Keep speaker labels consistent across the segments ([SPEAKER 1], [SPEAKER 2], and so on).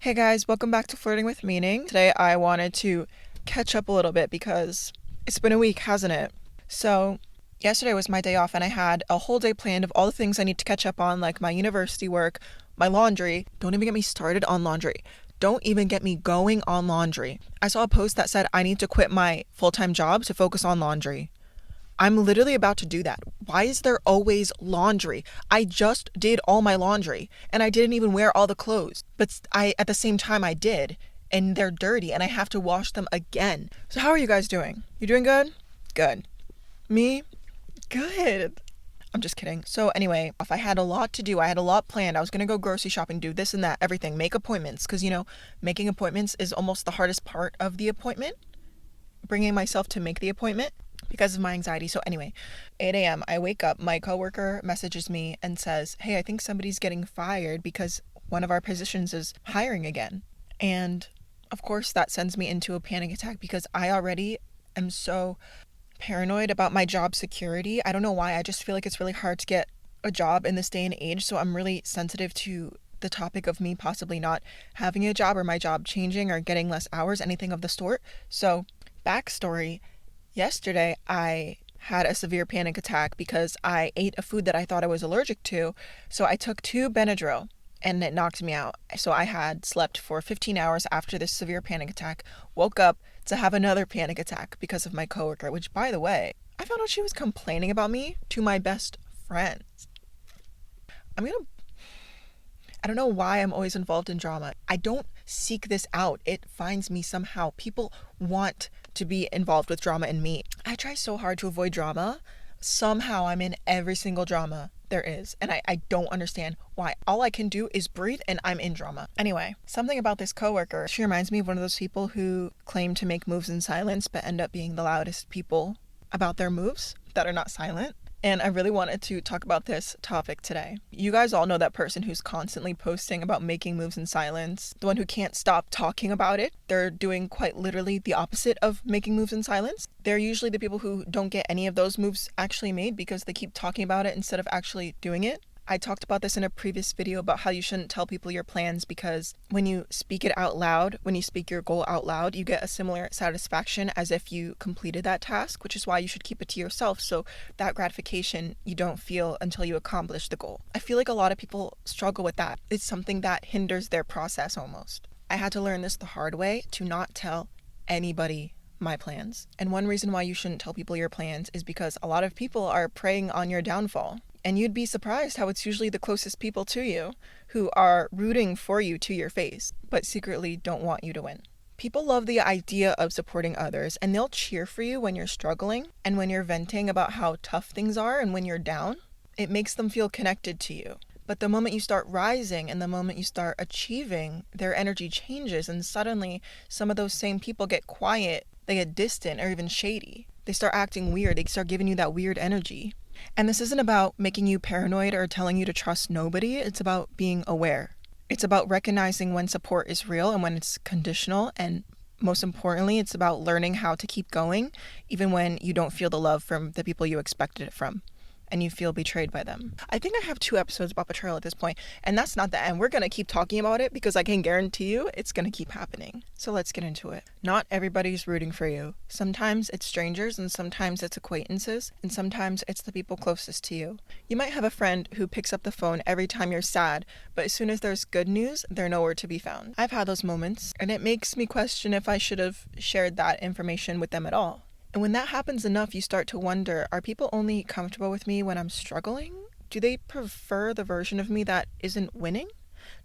[SPEAKER 1] Hey guys, welcome back to Flirting with Meaning. Today I wanted to catch up a little bit because it's been a week, hasn't it? So, yesterday was my day off and I had a whole day planned of all the things I need to catch up on, like my university work, my laundry. Don't even get me started on laundry. Don't even get me going on laundry. I saw a post that said I need to quit my full-time job to focus on laundry. I'm literally about to do that. Why is there always laundry? I just did all my laundry and I didn't even wear all the clothes. But at the same time I did, and they're dirty and I have to wash them again. So how are you guys doing? You doing good? Good. Me? Good. I'm just kidding. So anyway, if I had a lot to do, I had a lot planned. I was going to go grocery shopping, do this and that, everything, make appointments because making appointments is almost the hardest part of the appointment. Bringing myself to make the appointment because of my anxiety. So anyway, 8 a.m. I wake up, my coworker messages me and says, "Hey, I think somebody's getting fired because one of our positions is hiring again." And of course that sends me into a panic attack because I already am so paranoid about my job security. I don't know why. I just feel like it's really hard to get a job in this day and age. So I'm really sensitive to the topic of me possibly not having a job or my job changing or getting less hours, anything of the sort. So backstory, yesterday I had a severe panic attack because I ate a food that I thought I was allergic to. So I took 2 Benadryl and it knocked me out. So I had slept for 15 hours after this severe panic attack, woke up to have another panic attack because of my coworker, which by the way, I found out she was complaining about me to my best friends. I don't know why I'm always involved in drama. I don't seek this out. It finds me somehow. People want to be involved with drama in me. I try so hard to avoid drama. Somehow I'm in every single drama there is. And I don't understand why. All I can do is breathe and I'm in drama. Anyway, something about this coworker. She reminds me of one of those people who claim to make moves in silence but end up being the loudest people about their moves that are not silent. And I really wanted to talk about this topic today. You guys all know that person who's constantly posting about making moves in silence, the one who can't stop talking about it. They're doing quite literally the opposite of making moves in silence. They're usually the people who don't get any of those moves actually made because they keep talking about it instead of actually doing it. I talked about this in a previous video about how you shouldn't tell people your plans because when you speak it out loud, when you speak your goal out loud, you get a similar satisfaction as if you completed that task, which is why you should keep it to yourself so that gratification you don't feel until you accomplish the goal. I feel like a lot of people struggle with that. It's something that hinders their process almost. I had to learn this the hard way, to not tell anybody my plans. And one reason why you shouldn't tell people your plans is because a lot of people are preying on your downfall. And you'd be surprised how it's usually the closest people to you who are rooting for you to your face, but secretly don't want you to win. People love the idea of supporting others, and they'll cheer for you when you're struggling and when you're venting about how tough things are and when you're down. It makes them feel connected to you. But the moment you start rising and the moment you start achieving, their energy changes, and suddenly some of those same people get quiet, they get distant or even shady. They start acting weird, they start giving you that weird energy. And this isn't about making you paranoid or telling you to trust nobody. It's about being aware. It's about recognizing when support is real and when it's conditional. And most importantly, it's about learning how to keep going, even when you don't feel the love from the people you expected it from and you feel betrayed by them. I think I have 2 episodes about betrayal at this point, and that's not the end. We're going to keep talking about it because I can guarantee you it's going to keep happening. So let's get into it. Not everybody's rooting for you. Sometimes it's strangers, and sometimes it's acquaintances, and sometimes it's the people closest to you. You might have a friend who picks up the phone every time you're sad, but as soon as there's good news, they're nowhere to be found. I've had those moments, and it makes me question if I should have shared that information with them at all. And when that happens enough, you start to wonder, are people only comfortable with me when I'm struggling? Do they prefer the version of me that isn't winning?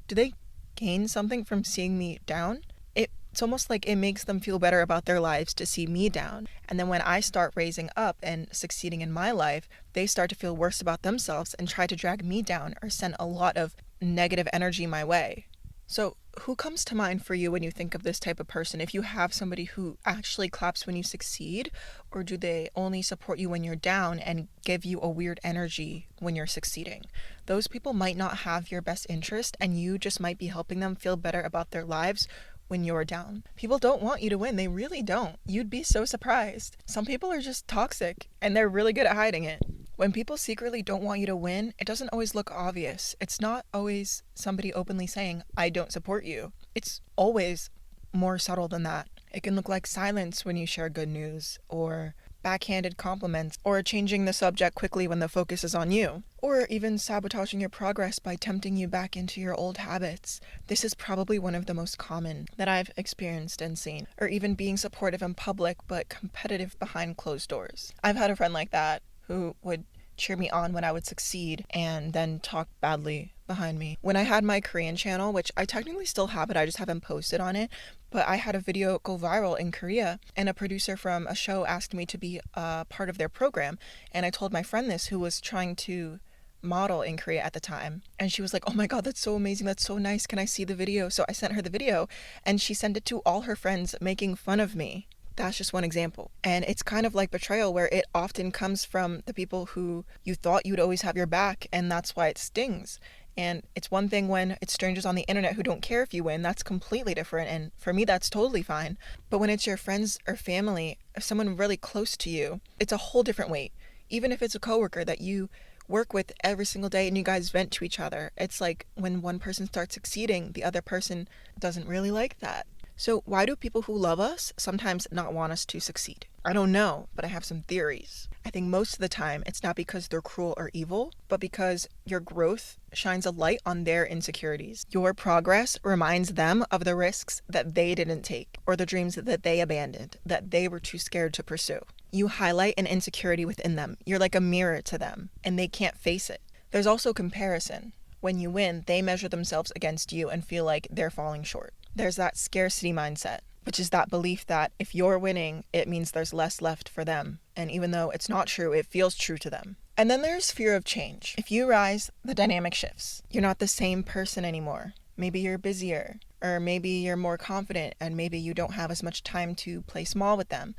[SPEAKER 1] Do they gain something from seeing me down? It's almost like it makes them feel better about their lives to see me down. And then when I start raising up and succeeding in my life, they start to feel worse about themselves and try to drag me down or send a lot of negative energy my way. So who comes to mind for you when you think of this type of person? If you have somebody who actually claps when you succeed, or do they only support you when you're down and give you a weird energy when you're succeeding? Those people might not have your best interest, and you just might be helping them feel better about their lives when you're down. People don't want you to win. They really don't. You'd be so surprised. Some people are just toxic, and they're really good at hiding it. When people secretly don't want you to win, it doesn't always look obvious. It's not always somebody openly saying, I don't support you. It's always more subtle than that. It can look like silence when you share good news, or backhanded compliments, or changing the subject quickly when the focus is on you, or even sabotaging your progress by tempting you back into your old habits. This is probably one of the most common that I've experienced and seen. Or even being supportive in public but competitive behind closed doors. I've had a friend like that who would cheer me on when I would succeed and then talk badly behind me. When I had my Korean channel, which I technically still have it, I just haven't posted on it, but I had a video go viral in Korea, and a producer from a show asked me to be a part of their program, and I told my friend this, who was trying to model in Korea at the time, and she was like, oh my god, that's so amazing, that's so nice, can I see the video? So I sent her the video, and she sent it to all her friends making fun of me. That's just one example. And it's kind of like betrayal, where it often comes from the people who you thought you'd always have your back, and that's why it stings. And it's one thing when it's strangers on the internet who don't care if you win. That's completely different, and for me that's totally fine. But when it's your friends or family, or someone really close to you, it's a whole different weight. Even if it's a coworker that you work with every single day and you guys vent to each other, it's like when one person starts succeeding, the other person doesn't really like that. So why do people who love us sometimes not want us to succeed? I don't know, but I have some theories. I think most of the time it's not because they're cruel or evil, but because your growth shines a light on their insecurities. Your progress reminds them of the risks that they didn't take, or the dreams that they abandoned, that they were too scared to pursue. You highlight an insecurity within them. You're like a mirror to them, and they can't face it. There's also comparison. When you win, they measure themselves against you and feel like they're falling short. There's that scarcity mindset, which is that belief that if you're winning, it means there's less left for them. And even though it's not true, it feels true to them. And then there's fear of change. If you rise, the dynamic shifts. You're not the same person anymore. Maybe you're busier, or maybe you're more confident, and maybe you don't have as much time to play small with them.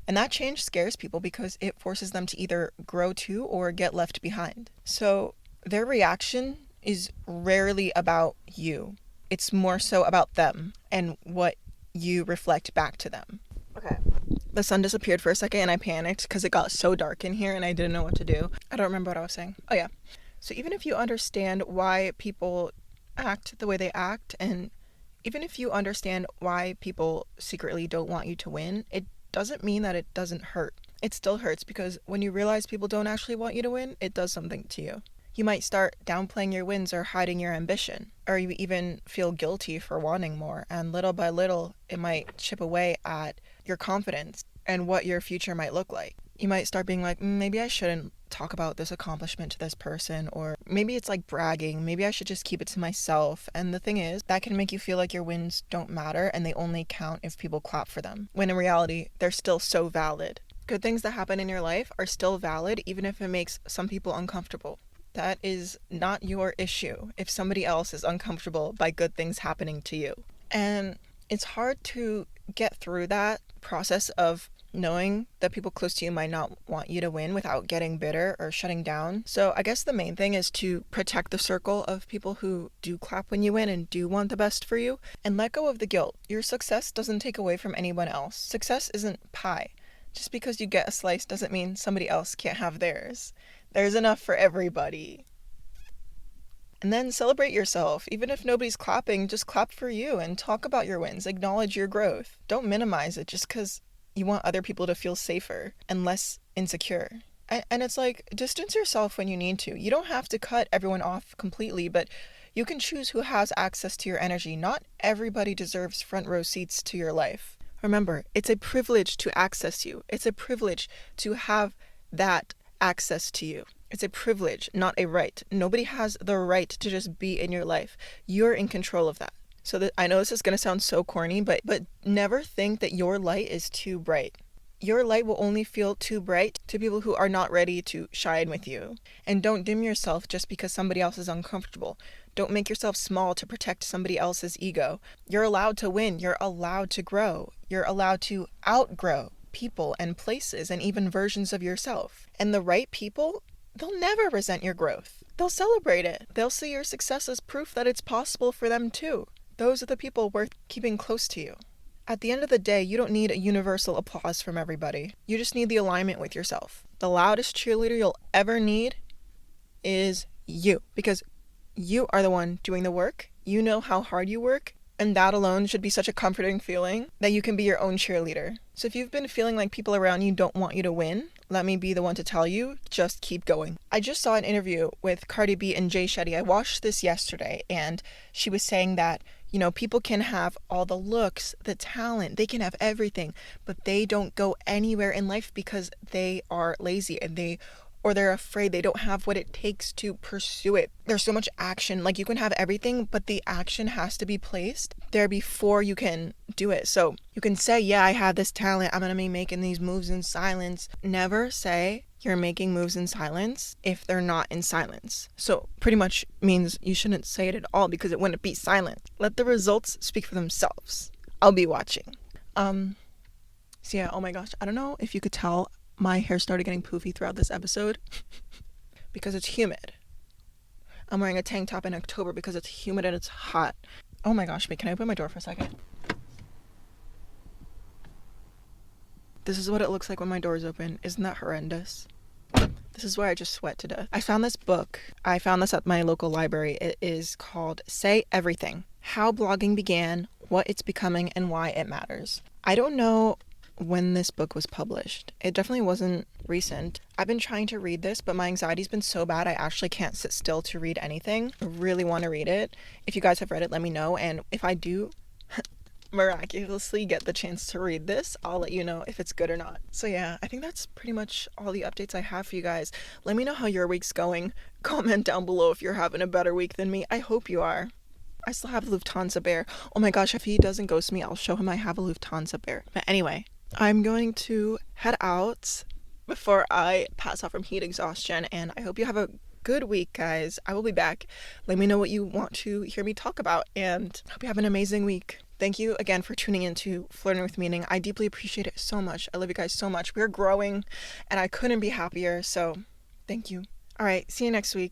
[SPEAKER 1] And that change scares people because it forces them to either grow too or get left behind. So their reaction is rarely about you. It's more so about them and what you reflect back to them. Okay. The sun disappeared for a second and I panicked because it got so dark in here and I didn't know what to do. I don't remember what I was saying. Oh yeah. So even if you understand why people act the way they act, and even if you understand why people secretly don't want you to win, it doesn't mean that it doesn't hurt. It still hurts because when you realize people don't actually want you to win, it does something to you. You might start downplaying your wins or hiding your ambition, or you even feel guilty for wanting more, and little by little, it might chip away at your confidence and what your future might look like. You might start being like, maybe I shouldn't talk about this accomplishment to this person, or maybe it's like bragging, maybe I should just keep it to myself. And the thing is, that can make you feel like your wins don't matter and they only count if people clap for them, when in reality, they're still so valid. Good things that happen in your life are still valid, even if it makes some people uncomfortable. That is not your issue if somebody else is uncomfortable by good things happening to you. And it's hard to get through that process of knowing that people close to you might not want you to win without getting bitter or shutting down. So I guess the main thing is to protect the circle of people who do clap when you win and do want the best for you, and let go of the guilt. Your success doesn't take away from anyone else. Success isn't pie. Just because you get a slice doesn't mean somebody else can't have theirs. There's enough for everybody. And then celebrate yourself. Even if nobody's clapping, just clap for you and talk about your wins. Acknowledge your growth. Don't minimize it just because you want other people to feel safer and less insecure. And it's like, distance yourself when you need to. You don't have to cut everyone off completely, but you can choose who has access to your energy. Not everybody deserves front row seats to your life. Remember, it's a privilege to access you. It's a privilege to have that access to you. It's a privilege, not a right. Nobody has the right to just be in your life. You're in control of that. So I know this is going to sound so corny, but never think that your light is too bright. Your light will only feel too bright to people who are not ready to shine with you. And don't dim yourself just because somebody else is uncomfortable. Don't make yourself small to protect somebody else's ego. You're allowed to win. You're allowed to grow. You're allowed to outgrow people and places and even versions of yourself. And the right people, they'll never resent your growth. They'll celebrate it. They'll see your success as proof that it's possible for them too. Those are the people worth keeping close to you. At the end of the day, you don't need a universal applause from everybody. You just need the alignment with yourself. The loudest cheerleader you'll ever need is you, because you are the one doing the work. You know how hard you work, and that alone should be such a comforting feeling that you can be your own cheerleader. So if you've been feeling like people around you don't want you to win, let me be the one to tell you, just keep going. I just saw an interview with Cardi B and Jay Shetty. I watched this yesterday, and she was saying that, you know, people can have all the looks, the talent, they can have everything, but they don't go anywhere in life because they are lazy and they're afraid, they don't have what it takes to pursue it. There's so much action. Like, you can have everything, but the action has to be placed there before you can do it. So you can say, yeah, I have this talent, I'm gonna be making these moves in silence. Never say you're making moves in silence if they're not in silence. So pretty much means you shouldn't say it at all, because it wouldn't be silent. Let the results speak for themselves. I'll be watching. So yeah, oh my gosh, I don't know if you could tell, my hair started getting poofy throughout this episode because it's humid. I'm wearing a tank top in October because it's humid and it's hot. Oh my gosh, wait, can I open my door for a second? This is what it looks like when my door is open. Isn't that horrendous? This is where I just sweat to death. I found this book. I found this at my local library. It is called Say Everything: How Blogging Began, What It's Becoming, and Why It Matters. I don't know when this book was published. It definitely wasn't recent. I've been trying to read this, but my anxiety's been so bad I actually can't sit still to read anything. I really want to read it. If you guys have read it, let me know, and if I do miraculously get the chance to read this, I'll let you know if it's good or not. So yeah, I think that's pretty much all the updates I have for you guys. Let me know how your week's going. Comment down below if you're having a better week than me. I hope you are. I still have the Lufthansa bear. Oh my gosh, if he doesn't ghost me, I'll show him I have a Lufthansa bear. But anyway, I'm going to head out before I pass out from heat exhaustion, and I hope you have a good week, guys. I will be back. Let me know what you want to hear me talk about, and hope you have an amazing week. Thank you again for tuning in to Flirting with Meaning. I deeply appreciate it so much. I love you guys so much. We're growing, and I couldn't be happier, so thank you. All right, see you next week.